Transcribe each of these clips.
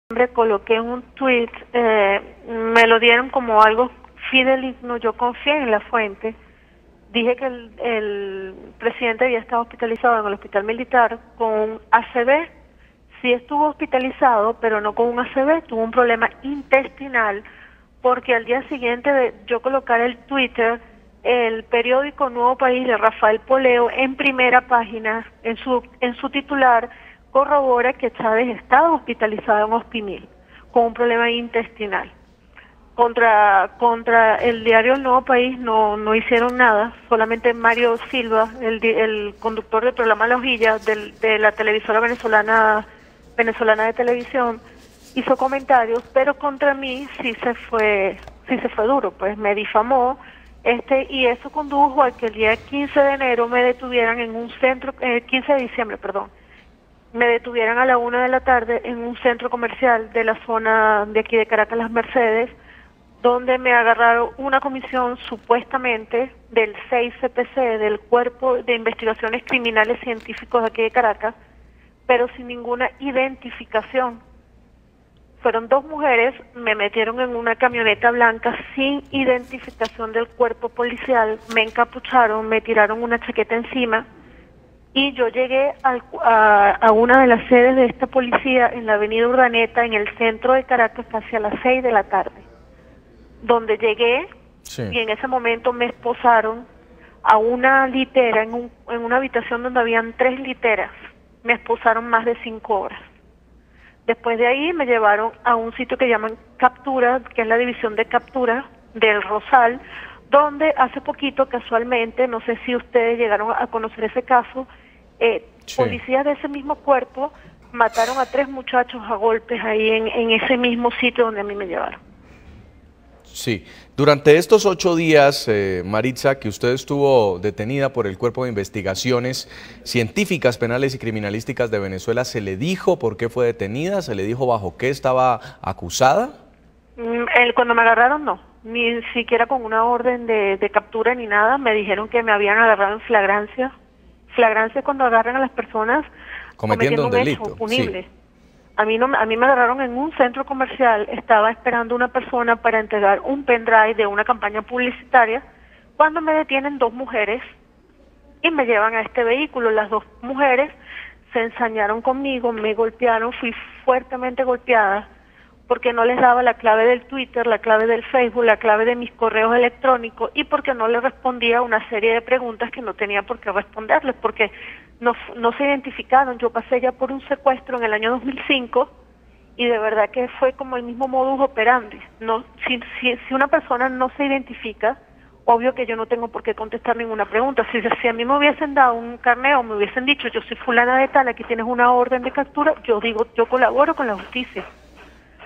Coloqué un tweet, me lo dieron como algo fidedigno, yo confié en la fuente, dije que el presidente había estado hospitalizado en el hospital militar con ACV, sí estuvo hospitalizado, pero no con un ACV, tuvo un problema intestinal, porque al día siguiente de yo colocar el Twitter, el periódico Nuevo País de Rafael Poleo, en primera página, en su titular, corrobora que Chávez estaba hospitalizado en Hospimil con un problema intestinal. Contra el diario El Nuevo País no hicieron nada, solamente Mario Silva, el conductor del programa La Hojilla de la televisora venezolana de televisión, hizo comentarios, pero contra mí sí se fue duro, pues me difamó, y eso condujo a que el día 15 de enero me detuvieran en un centro, 15 de diciembre, perdón, me detuvieran a la 1 de la tarde en un centro comercial de la zona de aquí de Caracas, Las Mercedes, donde me agarraron una comisión supuestamente del 6CPC, del Cuerpo de Investigaciones Criminales Científicos de aquí de Caracas, pero sin ninguna identificación. Fueron dos mujeres, me metieron en una camioneta blanca sin identificación del cuerpo policial, me encapucharon, me tiraron una chaqueta encima, y yo llegué a una de las sedes de esta policía en la avenida Urdaneta, en el centro de Caracas, casi a las 6 de la tarde, donde llegué, sí, y en ese momento me esposaron a una litera, en una habitación donde habían 3 literas, me esposaron más de 5 horas. Después de ahí me llevaron a un sitio que llaman Captura, que es la división de captura del Rosal, donde hace poquito, casualmente, no sé si ustedes llegaron a conocer ese caso, sí, policías de ese mismo cuerpo mataron a 3 muchachos a golpes ahí en ese mismo sitio donde a mí me llevaron. Sí, durante estos 8 días, Maritza, que usted estuvo detenida por el Cuerpo de Investigaciones Científicas, Penales y Criminalísticas de Venezuela, ¿se le dijo por qué fue detenida? ¿Se le dijo bajo qué estaba acusada? Cuando me agarraron, no, ni siquiera con una orden de captura ni nada. Me dijeron que me habían agarrado en flagrancia. Flagrancia es cuando agarran a las personas cometiendo un delito hecho punible. Sí. A mí me agarraron en un centro comercial, estaba esperando una persona para entregar un pendrive de una campaña publicitaria, cuando me detienen 2 mujeres y me llevan a este vehículo. Las 2 mujeres se ensañaron conmigo, me golpearon, fui fuertemente golpeada porque no les daba la clave del Twitter, la clave del Facebook, la clave de mis correos electrónicos, y porque no les respondía una serie de preguntas que no tenía por qué responderles, porque no se identificaron. Yo pasé ya por un secuestro en el año 2005 y de verdad que fue como el mismo modus operandi. Si una persona no se identifica, obvio que yo no tengo por qué contestar ninguna pregunta. Si a mí me hubiesen dado un carnet o me hubiesen dicho, yo soy fulana de tal, aquí tienes una orden de captura, yo digo, yo colaboro con la justicia.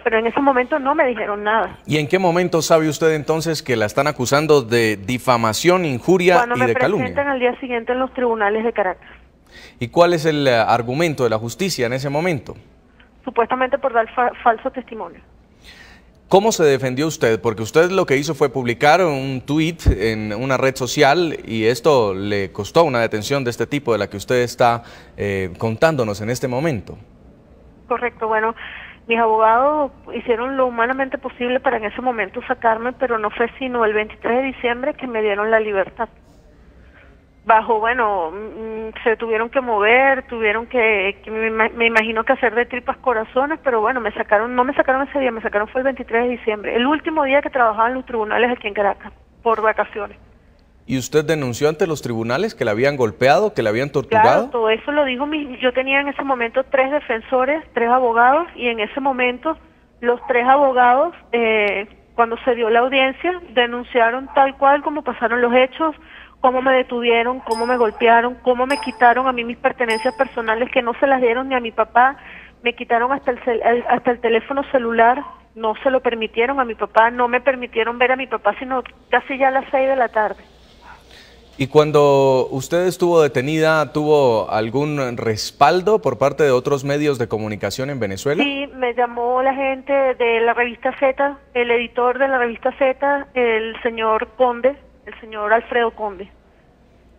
Pero en ese momento no me dijeron nada. ¿Y en qué momento sabe usted entonces que la están acusando de difamación, injuria y de calumnia? Cuando me presentan al día siguiente en los tribunales de Caracas. ¿Y cuál es el argumento de la justicia en ese momento? Supuestamente por dar falso testimonio. ¿Cómo se defendió usted? Porque usted lo que hizo fue publicar un tuit en una red social y esto le costó una detención de este tipo de la que usted está contándonos en este momento. Correcto, bueno, mis abogados hicieron lo humanamente posible para en ese momento sacarme, pero no fue sino el 23 de diciembre que me dieron la libertad. Se tuvieron que mover, me imagino que hacer de tripas corazones, pero bueno, no me sacaron ese día, me sacaron fue el 23 de diciembre, el último día que trabajaba en los tribunales aquí en Caracas, por vacaciones. ¿Y usted denunció ante los tribunales que la habían golpeado, que la habían torturado? Claro, todo eso lo dijo yo tenía en ese momento 3 defensores, 3 abogados, y en ese momento los 3 abogados, cuando se dio la audiencia, denunciaron tal cual como pasaron los hechos, cómo me detuvieron, cómo me golpearon, cómo me quitaron a mí mis pertenencias personales que no se las dieron ni a mi papá, me quitaron hasta el teléfono celular, no se lo permitieron a mi papá, no me permitieron ver a mi papá sino casi ya a las 6 de la tarde. ¿Y cuando usted estuvo detenida, tuvo algún respaldo por parte de otros medios de comunicación en Venezuela? Sí, me llamó la gente de la revista Z, el editor de la revista Z, el señor Conde, el señor Alfredo Conde,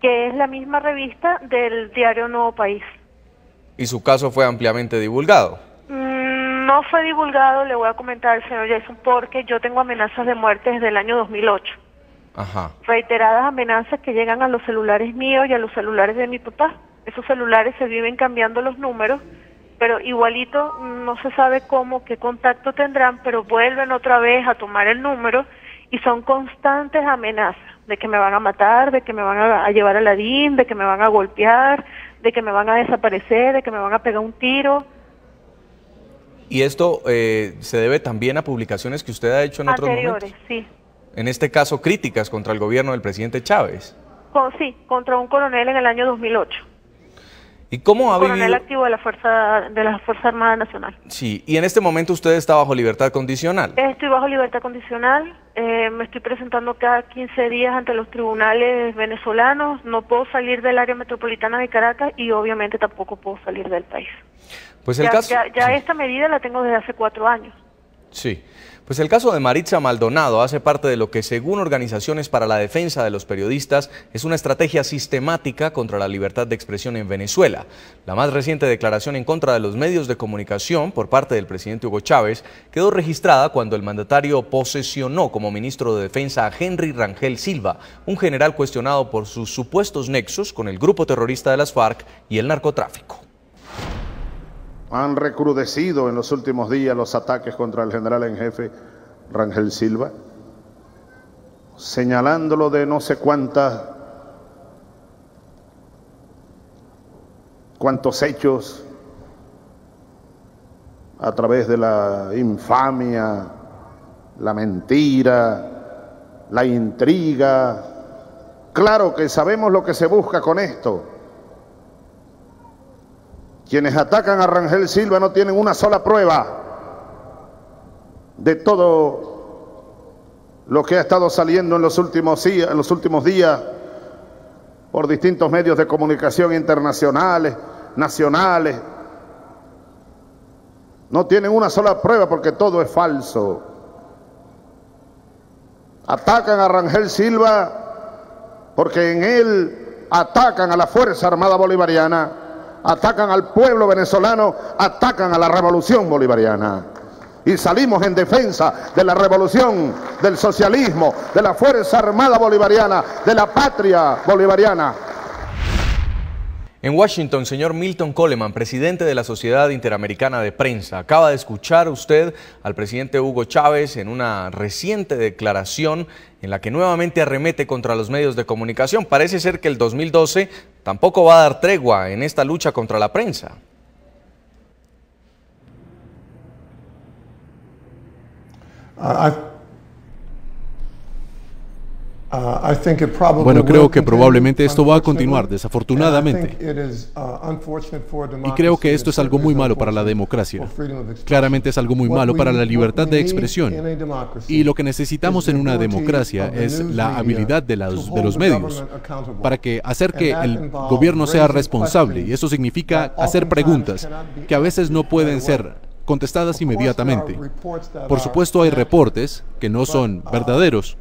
que es la misma revista del diario Nuevo País. ¿Y su caso fue ampliamente divulgado? No fue divulgado, le voy a comentar, señor Jason, porque yo tengo amenazas de muerte desde el año 2008. Ajá. Reiteradas amenazas que llegan a los celulares míos y a los celulares de mi papá. Esos celulares se viven cambiando los números, pero igualito no se sabe cómo, qué contacto tendrán, pero vuelven otra vez a tomar el número y son constantes amenazas de que me van a matar, de que me van a llevar a la DIN, de que me van a golpear, de que me van a desaparecer, de que me van a pegar un tiro. ¿Y esto se debe también a publicaciones que usted ha hecho en otros momentos? Sí. En este caso, críticas contra el gobierno del presidente Chávez. Sí, contra un coronel en el año 2008. ¿Y cómo ha vivido? Coronel activo de la Fuerza Armada Nacional. Sí, y en este momento usted está bajo libertad condicional. Estoy bajo libertad condicional, me estoy presentando cada 15 días ante los tribunales venezolanos, no puedo salir del área metropolitana de Caracas y obviamente tampoco puedo salir del país. Pues el caso... Ya esta medida la tengo desde hace 4 años. Sí, pues el caso de Maritza Maldonado hace parte de lo que, según organizaciones para la defensa de los periodistas, es una estrategia sistemática contra la libertad de expresión en Venezuela. La más reciente declaración en contra de los medios de comunicación por parte del presidente Hugo Chávez quedó registrada cuando el mandatario posesionó como ministro de Defensa a Henry Rangel Silva, un general cuestionado por sus supuestos nexos con el grupo terrorista de las FARC y el narcotráfico. Han recrudecido en los últimos días los ataques contra el general en jefe Rangel Silva, señalándolo de no sé cuántos hechos a través de la infamia, la mentira, la intriga. Claro que sabemos lo que se busca con esto. Quienes atacan a Rangel Silva no tienen una sola prueba de todo lo que ha estado saliendo en los últimos días por distintos medios de comunicación internacionales, nacionales. No tienen una sola prueba porque todo es falso. Atacan a Rangel Silva porque en él atacan a la Fuerza Armada Bolivariana, atacan al pueblo venezolano, atacan a la revolución bolivariana. Y salimos en defensa de la revolución, del socialismo, de la Fuerza Armada Bolivariana, de la patria bolivariana. En Washington, señor Milton Coleman, presidente de la Sociedad Interamericana de Prensa, acaba de escuchar usted al presidente Hugo Chávez en una reciente declaración en la que nuevamente arremete contra los medios de comunicación. Parece ser que el 2012 tampoco va a dar tregua en esta lucha contra la prensa. Bueno, creo que probablemente esto va a continuar, desafortunadamente. Y creo que esto es algo muy malo para la democracia. Claramente es algo muy malo para la libertad de expresión. Y lo que necesitamos en una democracia es la habilidad de los medios para hacer que el gobierno sea responsable. Y eso significa hacer preguntas que a veces no pueden ser contestadas inmediatamente. Por supuesto, hay reportes que no son verdaderos,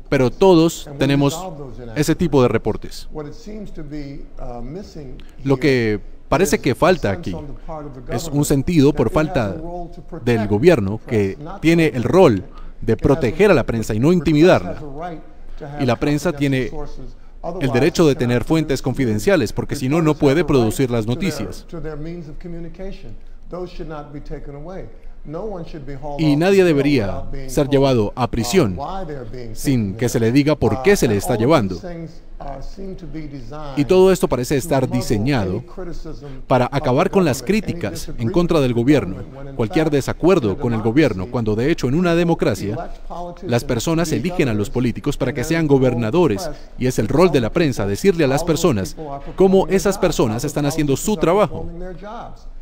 pero todos tenemos ese tipo de reportes. Lo que parece que falta aquí es un sentido por falta del gobierno, que tiene el rol de proteger a la prensa y no intimidarla. Y la prensa tiene el derecho de tener fuentes confidenciales, porque si no, no puede producir las noticias. Y nadie debería ser llevado a prisión sin que se le diga por qué se le está llevando. Y todo esto parece estar diseñado para acabar con las críticas en contra del gobierno, cualquier desacuerdo con el gobierno, cuando de hecho en una democracia las personas eligen a los políticos para que sean gobernadores, y es el rol de la prensa decirle a las personas cómo esas personas están haciendo su trabajo,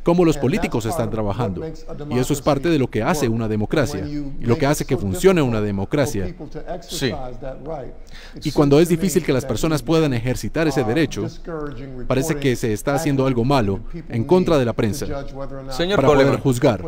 cómo los políticos están trabajando. Y eso es parte de lo que hace una democracia, y lo que hace que funcione una democracia. Sí. Y cuando es difícil que las personas puedan ejercitar ese derecho, parece que se está haciendo algo malo en contra de la prensa, Señor para Coleman, poder juzgar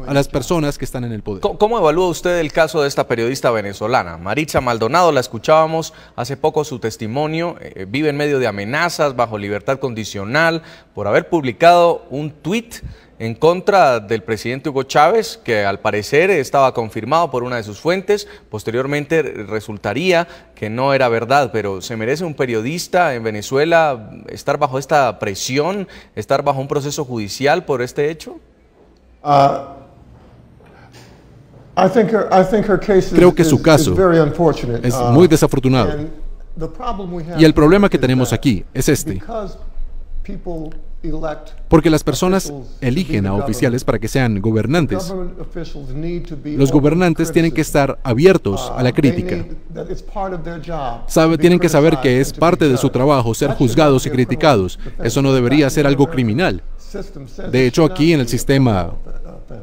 a las personas que están en el poder. ¿Cómo evalúa usted el caso de esta periodista venezolana? Maritza Maldonado, la escuchábamos hace poco su testimonio, vive en medio de amenazas, bajo libertad condicional, por haber publicado un tuit en contra del presidente Hugo Chávez, que al parecer estaba confirmado por una de sus fuentes, posteriormente resultaría que no era verdad, pero ¿se merece un periodista en Venezuela estar bajo esta presión, estar bajo un proceso judicial por este hecho? Creo que su caso es muy desafortunado. Y el problema que tenemos aquí es este. Porque las personas eligen a oficiales para que sean gobernantes. Los gobernantes tienen que estar abiertos a la crítica. Tienen que saber que es parte de su trabajo ser juzgados y criticados. Eso no debería ser algo criminal. De hecho, aquí en el sistema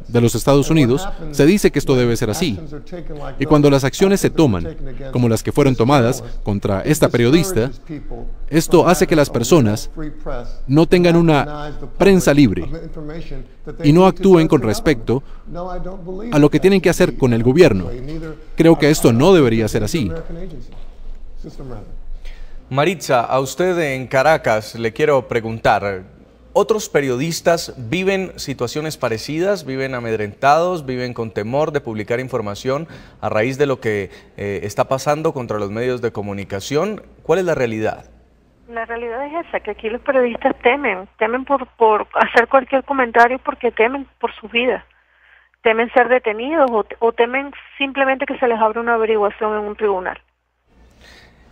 de los Estados Unidos se dice que esto debe ser así. Y cuando las acciones se toman, como las que fueron tomadas contra esta periodista, esto hace que las personas no tengan una prensa libre y no actúen con respecto a lo que tienen que hacer con el gobierno. Creo que esto no debería ser así. Maritza, a usted en Caracas le quiero preguntar, ¿otros periodistas viven situaciones parecidas, viven amedrentados, viven con temor de publicar información a raíz de lo que está pasando contra los medios de comunicación? ¿Cuál es la realidad? La realidad es esa, que aquí los periodistas temen por hacer cualquier comentario porque temen por su vida, temen ser detenidos o temen simplemente que se les abra una averiguación en un tribunal.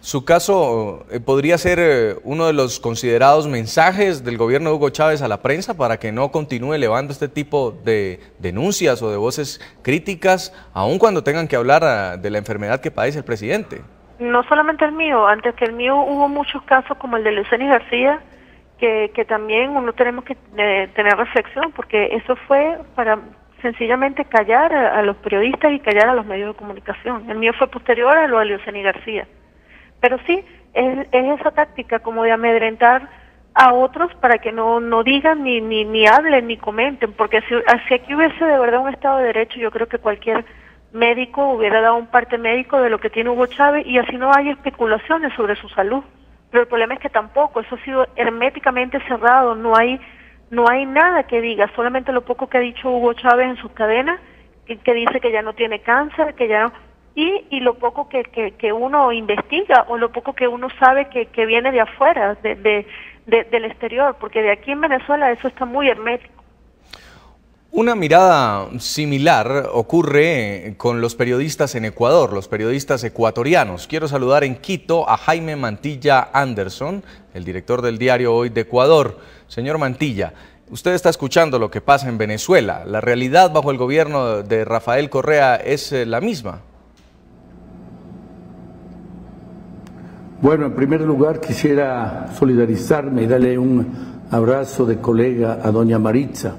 ¿Su caso podría ser uno de los considerados mensajes del gobierno de Hugo Chávez a la prensa para que no continúe elevando este tipo de denuncias o de voces críticas, aun cuando tengan que hablar de la enfermedad que padece el presidente? No solamente el mío, antes que el mío hubo muchos casos como el de Leucenis García, que también uno tenemos que tener reflexión, porque eso fue para sencillamente callar a los periodistas y callar a los medios de comunicación. El mío fue posterior a lo de Leucenis García. Pero sí, es esa táctica como de amedrentar a otros para que no digan, ni hablen, ni comenten, porque si aquí hubiese de verdad un Estado de Derecho, yo creo que cualquier médico hubiera dado un parte médico de lo que tiene Hugo Chávez y así no hay especulaciones sobre su salud. Pero el problema es que tampoco, eso ha sido herméticamente cerrado, no hay nada que diga, solamente lo poco que ha dicho Hugo Chávez en sus cadenas, que dice que ya no tiene cáncer, que ya no... Y lo poco que uno investiga o lo poco que uno sabe que viene de afuera, del exterior, porque de aquí en Venezuela eso está muy hermético. Una mirada similar ocurre con los periodistas en Ecuador, los periodistas ecuatorianos. Quiero saludar en Quito a Jaime Mantilla Anderson, el director del diario Hoy de Ecuador. Señor Mantilla, usted está escuchando lo que pasa en Venezuela. ¿La realidad bajo el gobierno de Rafael Correa es la misma? Bueno, en primer lugar quisiera solidarizarme y darle un abrazo de colega a doña Maritza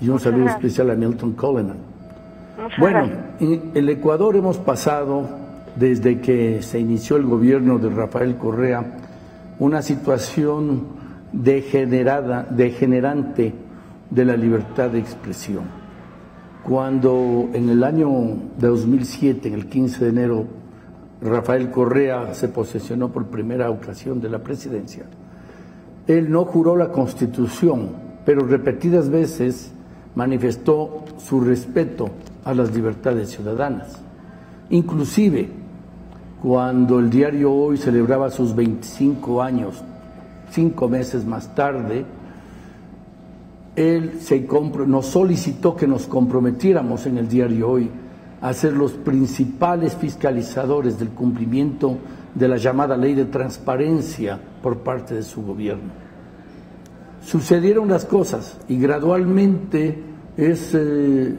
y un saludo especial a Milton Coleman. Bueno, en el Ecuador hemos pasado, desde que se inició el gobierno de Rafael Correa, una situación degenerante de la libertad de expresión. Cuando en el año 2007, en el 15 de enero, Rafael Correa se posesionó por primera ocasión de la presidencia, él no juró la Constitución, pero repetidas veces manifestó su respeto a las libertades ciudadanas. Inclusive, cuando el diario Hoy celebraba sus 25 años, 5 meses más tarde, él nos solicitó que nos comprometiéramos en el diario Hoy a ser los principales fiscalizadores del cumplimiento de la llamada ley de transparencia por parte de su gobierno. Sucedieron las cosas y gradualmente ese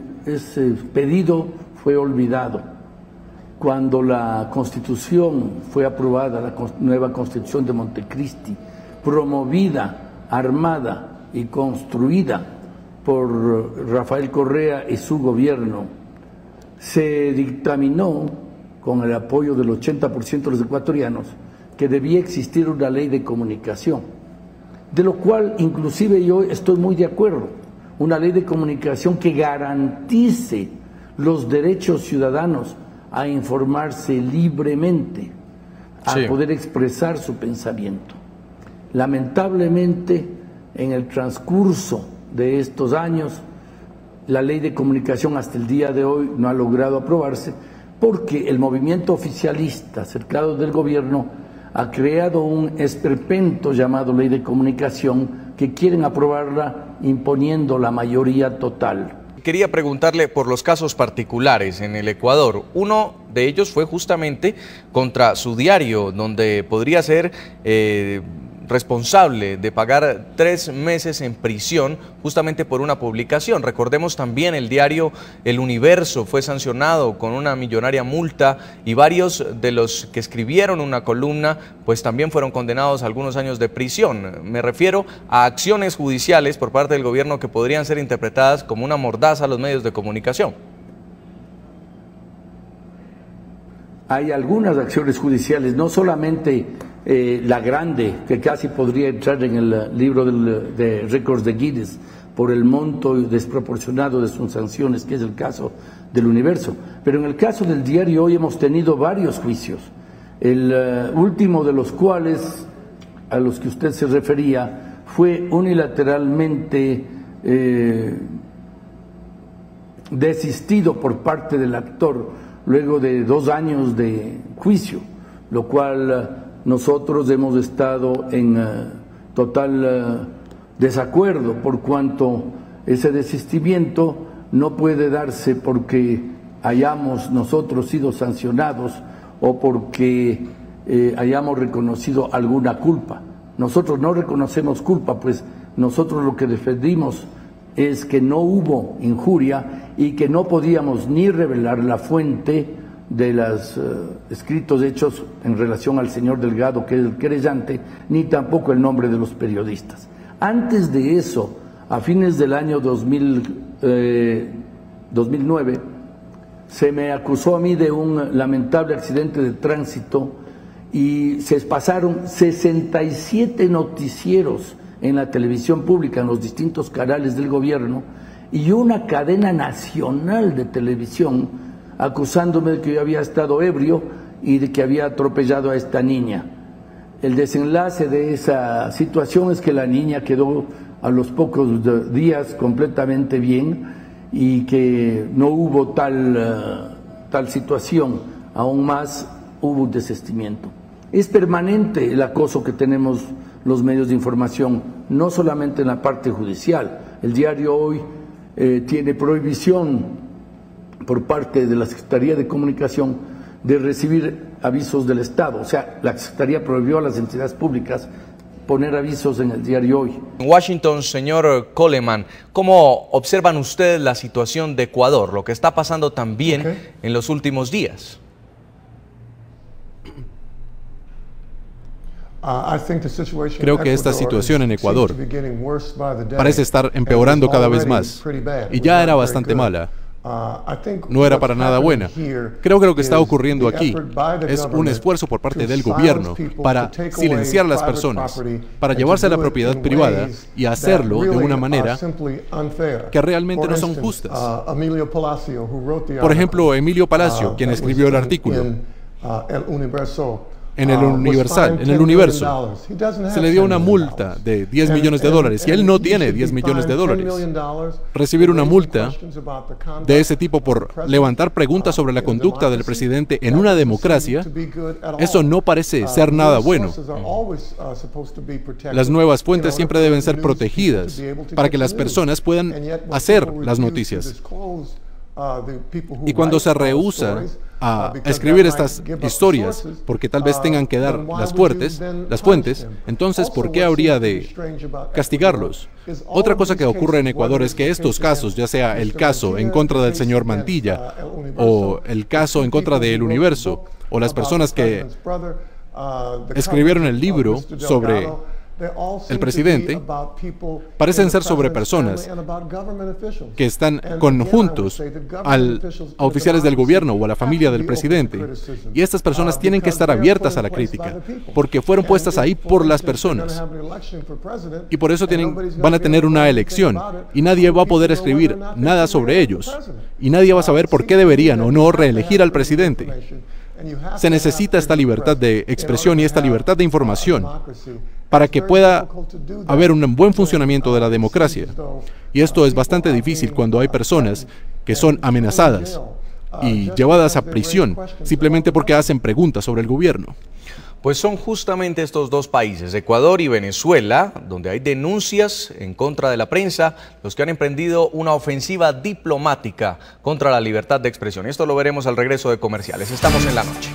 pedido fue olvidado. Cuando la Constitución fue aprobada, la nueva Constitución de Montecristi, promovida, armada y construida por Rafael Correa y su gobierno, se dictaminó, con el apoyo del 80% de los ecuatorianos, que debía existir una ley de comunicación, de lo cual inclusive yo estoy muy de acuerdo, una ley de comunicación que garantice los derechos ciudadanos a informarse libremente, a poder expresar su pensamiento. Lamentablemente, en el transcurso de estos años. La ley de comunicación hasta el día de hoy no ha logrado aprobarse porque el movimiento oficialista cercado del gobierno ha creado un esperpento llamado ley de comunicación que quieren aprobarla imponiendo la mayoría total. Quería preguntarle por los casos particulares en el Ecuador. Uno de ellos fue justamente contra su diario, donde podría ser responsable de pagar 3 meses en prisión justamente por una publicación. Recordemos también el diario El Universo fue sancionado con una millonaria multa y varios de los que escribieron una columna pues también fueron condenados a algunos años de prisión. Me refiero a acciones judiciales por parte del gobierno que podrían ser interpretadas como una mordaza a los medios de comunicación. Hay algunas acciones judiciales, no solamente la grande, que casi podría entrar en el libro de récords de Guinness por el monto desproporcionado de sus sanciones, que es el caso del Universo. Pero en el caso del diario Hoy hemos tenido varios juicios, el último de los cuales, a los que usted se refería, fue unilateralmente desistido por parte del actor luego de 2 años de juicio, lo cual nosotros hemos estado en total desacuerdo por cuanto ese desistimiento no puede darse porque hayamos nosotros sido sancionados o porque hayamos reconocido alguna culpa. Nosotros no reconocemos culpa, pues nosotros lo que defendimos es que no hubo injuria y que no podíamos ni revelar la fuente de los escritos hechos en relación al señor Delgado, que es el querellante, ni tampoco el nombre de los periodistas. Antes de eso, a fines del año 2009, se me acusó a mí de un lamentable accidente de tránsito y se pasaron 67 noticieros en la televisión pública, en los distintos canales del gobierno, y una cadena nacional de televisión acusándome de que yo había estado ebrio y de que había atropellado a esta niña. El desenlace de esa situación es que la niña quedó a los pocos días completamente bien y que no hubo tal situación, aún más hubo un desistimiento. Es permanente el acoso que tenemos los medios de información, no solamente en la parte judicial. El diario Hoy tiene prohibición por parte de la Secretaría de Comunicación de recibir avisos del Estado. O sea, la Secretaría prohibió a las entidades públicas poner avisos en el diario Hoy. En Washington, señor Coleman, ¿cómo observan ustedes la situación de Ecuador, lo que está pasando también en los últimos días? Creo que esta situación en Ecuador parece estar empeorando cada vez más y ya era bastante mala. No era para nada buena. Creo que lo que está ocurriendo aquí es un esfuerzo por parte del gobierno para silenciar a las personas, para llevarse la propiedad privada y hacerlo de una manera que realmente no son justas. Por ejemplo, Emilio Palacio, quien escribió el artículo en el Universo, se le dio una multa de $10 millones y él no tiene $10 millones. Recibir una multa de ese tipo por levantar preguntas sobre la conducta del presidente en una democracia, eso no parece ser nada bueno. Las nuevas fuentes siempre deben ser protegidas para que las personas puedan hacer las noticias. Y cuando se rehúsa a escribir estas historias, porque tal vez tengan que dar las fuentes, entonces ¿por qué habría de castigarlos? Otra cosa que ocurre en Ecuador es que estos casos, ya sea el caso en contra del señor Mantilla o el caso en contra de El Universo, o las personas que escribieron el libro sobre el presidente, parecen ser sobre personas que están conjuntos a oficiales del gobierno o a la familia del presidente. Y estas personas tienen que estar abiertas a la crítica, porque fueron puestas ahí por las personas. Y por eso van a tener una elección, y nadie va a poder escribir nada sobre ellos. Y nadie va a saber por qué deberían o no reelegir al presidente. Se necesita esta libertad de expresión y esta libertad de información para que pueda haber un buen funcionamiento de la democracia. Y esto es bastante difícil cuando hay personas que son amenazadas y llevadas a prisión simplemente porque hacen preguntas sobre el gobierno. Pues son justamente estos dos países, Ecuador y Venezuela, donde hay denuncias en contra de la prensa, los que han emprendido una ofensiva diplomática contra la libertad de expresión. Esto lo veremos al regreso de comerciales. Estamos en la noche.